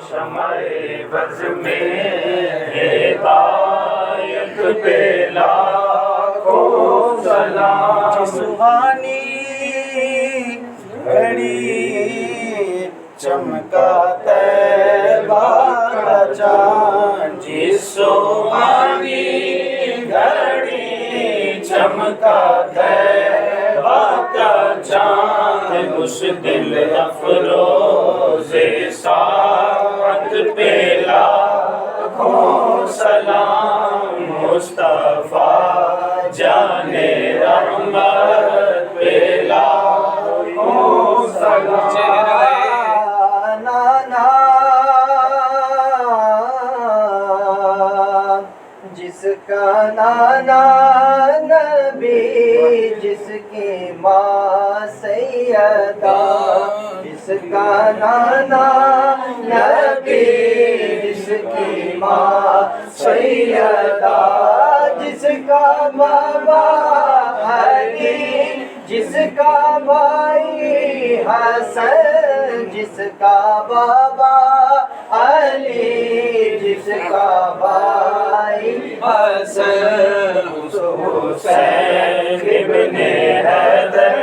شمع بز میں ہدایت پہ لاکھوں سلام، سہانی گھڑی چمکا طیبہ کا چاند، جس سبحانی گھڑی چمکا طیبہ کا چاند، اس دل افروز ساعت پہ لاکھوں سلام، مصطفیٰ جان رحمت پہ لاکھوں سلام۔ نانا جس کا نانا نبی، جس کی ماں سیدہ، جس کا نانا نبی، جس کی ماں سیدہ، جس کا بابا علی، جس کا بھائی حسن، جس کا بابا علی، جس کا بھائی حسن، اس حسین ابن حیدر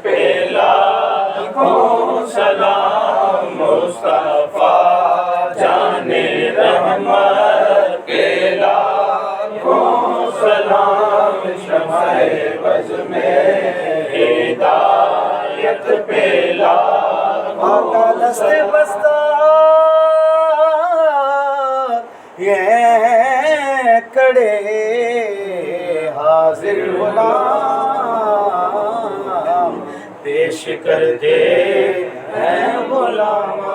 پہ لاکھوں سلام، مصطفیٰ جان رحمت پہ لاکھوں سلام، شمع بز میں ہدایت پہ لاکھوں آقا دست بستہ یہ کڑے حاضر غلام، پیش کر دے اے غلام